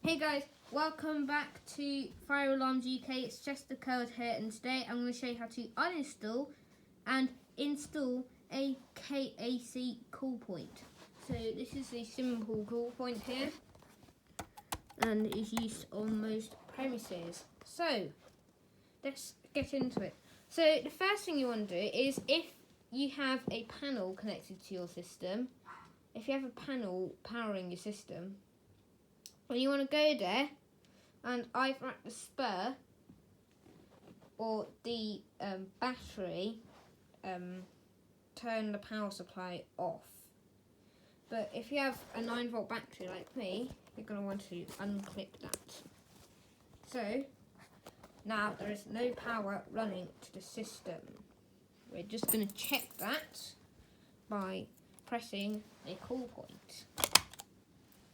Hey guys, welcome back to Fire Alarms UK. It's Chester Curd here, and today I'm going to show you how to uninstall and install a KAC call point. So this is a simple call point here and is used on most premises. So let's get into it. So the first thing you want to do is, if you have a panel connected to your system, if you have a panel powering your system, well, you want to go there and either at the spur or the battery turn the power supply off. But if you have a 9-volt battery like me, you're going to want to unclip that. So now there is no power running to the system. We're just going to check that by pressing a call point.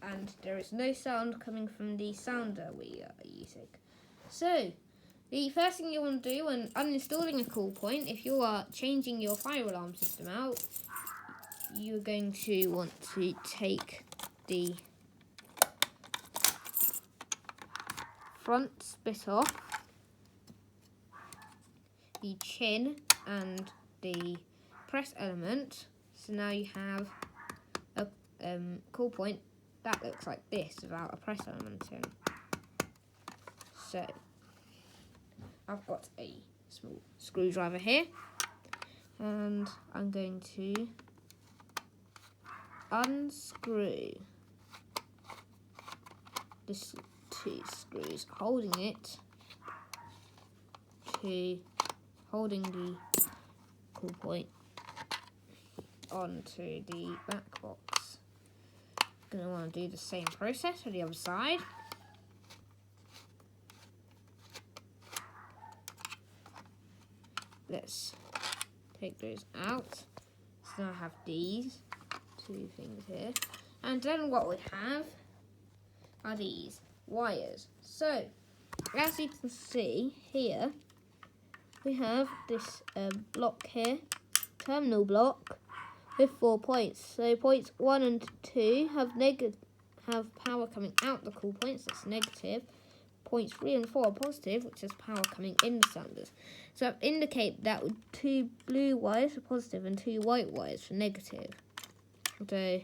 And there is no sound coming from the sounder we are using. So the first thing you want to do when uninstalling a call point, if you are changing your fire alarm system out, you're going to want to take the front bit off, the chin and the press element. So now you have a call point that looks like this without a press element in. So I've got a small screwdriver here, and I'm going to unscrew the two screws, holding it to the call point onto the back box. Going to want to do the same process for the other side. Let's take those out. So now I have these two things here, and then what we have are these wires. So as you can see here, we have this block here, terminal block, with 4 points. So points 1 and 2 have power coming out the call points, that's negative. Points 3 and 4 are positive, which is power coming in the sounders. So I've indicated that with 2 blue wires for positive and 2 white wires for negative. So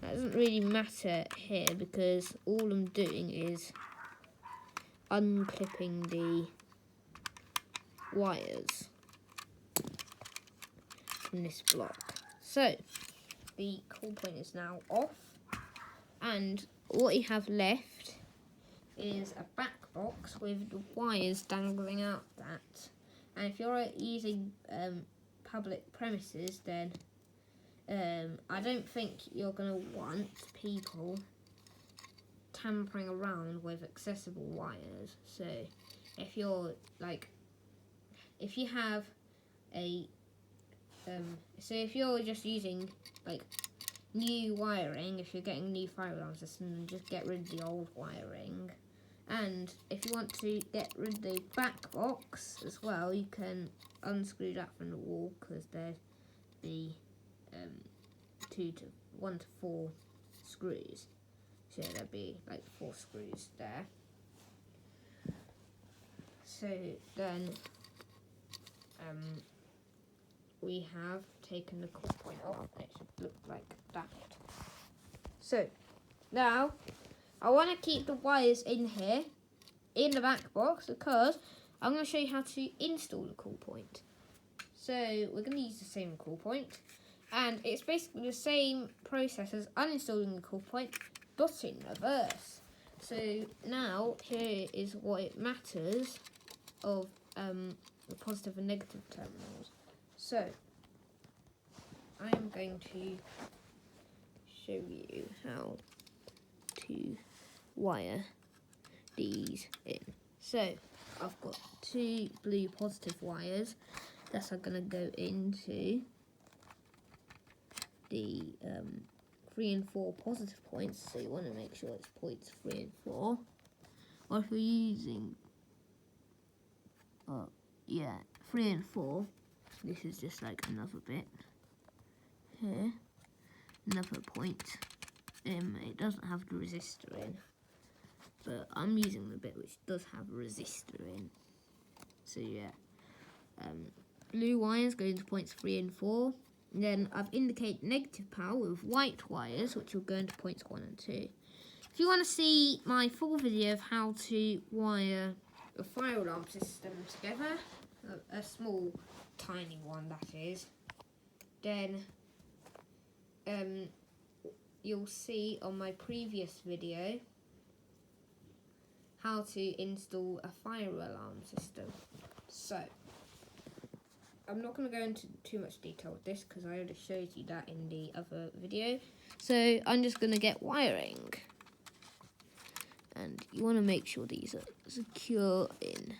that doesn't really matter here, because all I'm doing is unclipping the wires from this block. So the call point is now off, and what you have left is a back box with the wires dangling out that. And if you're using public premises, then I don't think you're going to want people tampering around with accessible wires. So if you're if you have a so if you're just using new wiring, if you're getting a new fire alarm system, just get rid of the old wiring. And if you want to get rid of the back box as well, you can unscrew that from the wall, because there's the 1 to 4 screws. So there'll be 4 screws there. So then we have taken the call point off. It should look like that. So now I want to keep the wires in here, in the back box, because I'm going to show you how to install the call point. So we're going to use the same call point, and it's basically the same process as uninstalling the call point, but in reverse. So now here is what it matters of the positive and negative terminals. So I am going to show you how to wire these in. So I've got 2 blue positive wires that are going to go into the 3 and 4 positive points. So you want to make sure it's points 3 and 4. Or if you're using 3 and 4, this is just another bit here, another point. It doesn't have the resistor in, but I'm using the bit which does have a resistor in. So yeah, blue wires go into points 3 and 4. And then I've indicated negative power with white wires, which will go into points 1 and 2. If you want to see my full video of how to wire a fire alarm system together, a small, tiny one that is, then you'll see on my previous video how to install a fire alarm system. So, I'm not going to go into too much detail with this because I already showed you that in the other video. So, I'm just going to get wiring. And you want to make sure these are secure in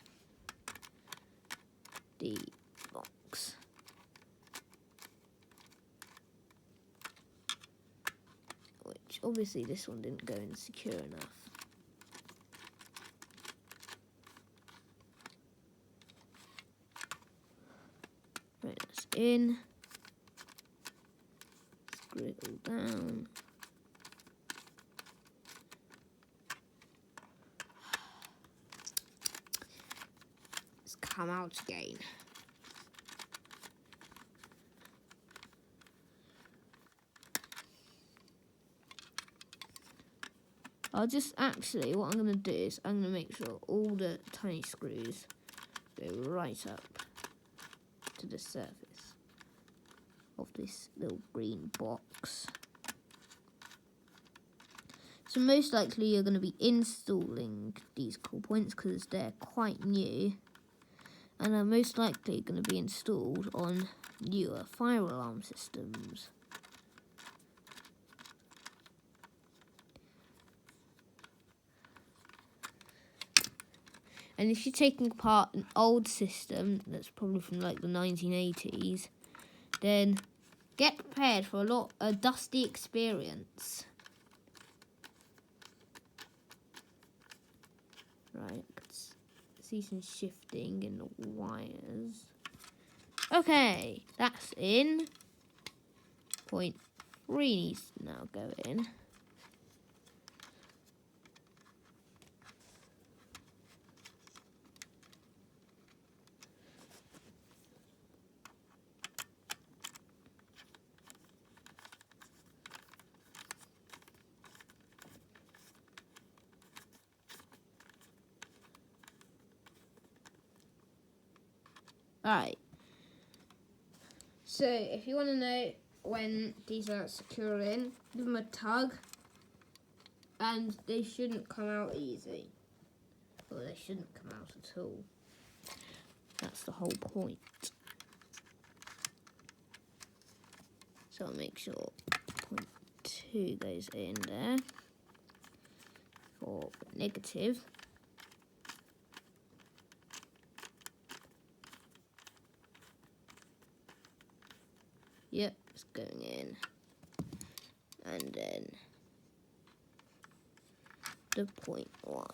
the box. Which, obviously, this one didn't go in secure enough. Right, that's in. Screw it all down. It's come out again. I'll just actually, what I'm going to do is I'm going to make sure all the tiny screws go right up to the surface of this little green box. So most likely you're going to be installing these cool points because they're quite new, and are most likely going to be installed on newer fire alarm systems. And if you're taking apart an old system that's probably from like the 1980s, then get prepared for a dusty experience. Right, let's see some shifting in the wires. Okay, that's in. Point 3 needs to now go in. Alright, so if you want to know when these are secure in, give them a tug, and they shouldn't come out easy. Well, they shouldn't come out at all. That's the whole point. So I'll make sure point 2 goes in there for negative. Yep, it's going in. And then the point 1.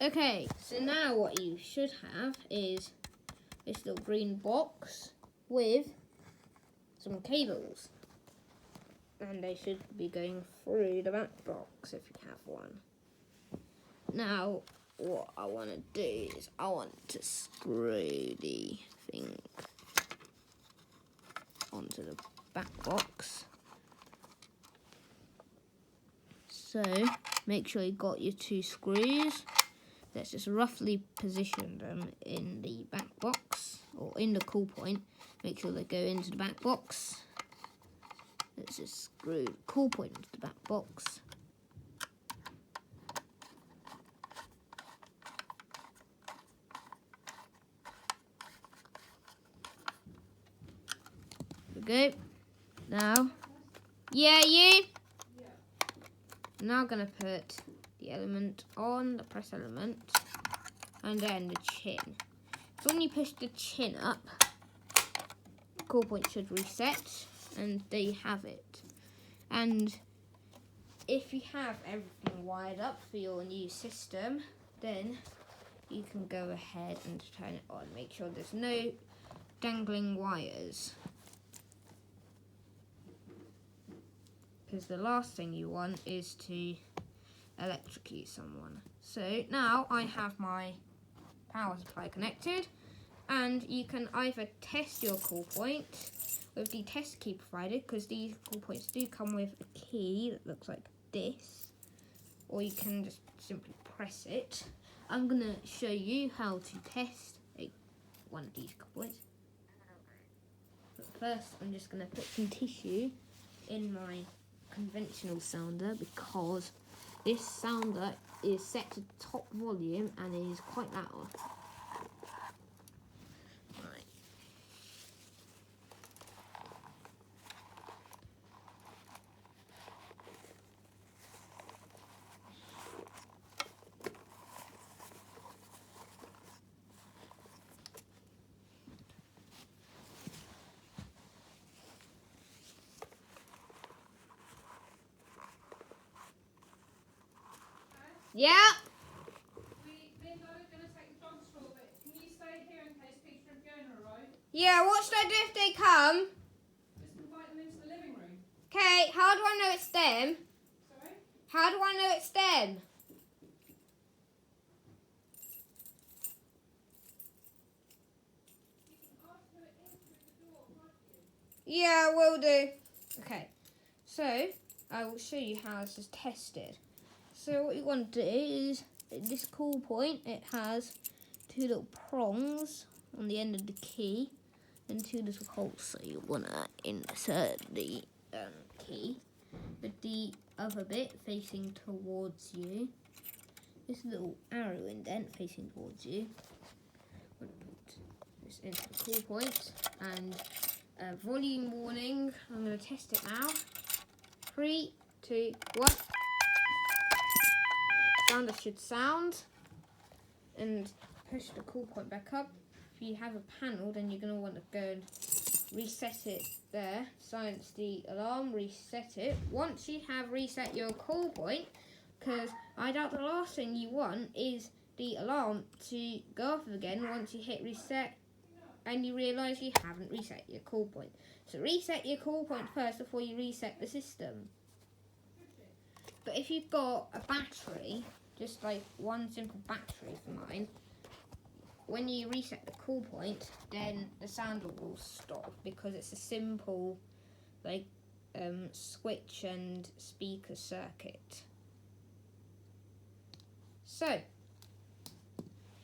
Okay, so now what you should have is this little green box with some cables, and they should be going through the back box if you have one. Now what I want to do is I want to screw the thing onto the back box. So make sure you got your 2 screws. Let's just roughly position them in the back box, or in the cool point. Make sure they go into the back box. Let's just screw the cool point into the back box. There we go. Now, yeah, you? Yeah. I'm now going to put the element on the press element, and then the chin. So when you push the chin up, the cool point should reset, and there you have it. And if you have everything wired up for your new system, then you can go ahead and turn it on. Make sure there's no dangling wires, because the last thing you want is to electrocute someone. So now I have my power supply connected, and you can either test your call point with the test key provided, because these call points do come with a key that looks like this, or you can just simply press it. I'm going to show you how to test one of these call points. But first I'm just going to put some tissue in my conventional sounder, because this sounder is set to top volume and it is quite loud. Yeah. Me and Dad are going to take the dogs for a bit. Can you stay here in case Peter and Fiona arrive? Yeah, what should I do if they come? Just invite them into the living room. Okay, how do I know it's them? Sorry? How do I know it's them? You can ask her in through the door, can't you? Yeah, will do. Okay, so I will show you how this is tested. So what you want to do is, at this call point, it has two little prongs on the end of the key and two little holes. So you want to insert the key with the other bit facing towards you. This little arrow indent facing towards you. I'm going to put this into the call point, and volume warning. I'm going to test it now. 3, 2, 1. Sounder should sound, and push the call point back up. If you have a panel, then you're going to want to go and reset it there. Silence the alarm, reset it. Once you have reset your call point, because I doubt the last thing you want is the alarm to go off again once you hit reset and you realise you haven't reset your call point. So reset your call point first before you reset the system. But if you've got a battery, just like one simple battery for mine, when you reset the call point, then the sounder will stop, because it's a simple switch and speaker circuit. So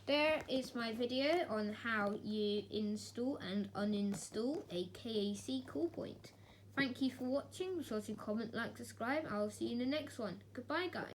there is my video on how you install and uninstall a KAC call point. Thank you for watching. Be sure to comment, like, subscribe. I'll see you in the next one. Goodbye, guys.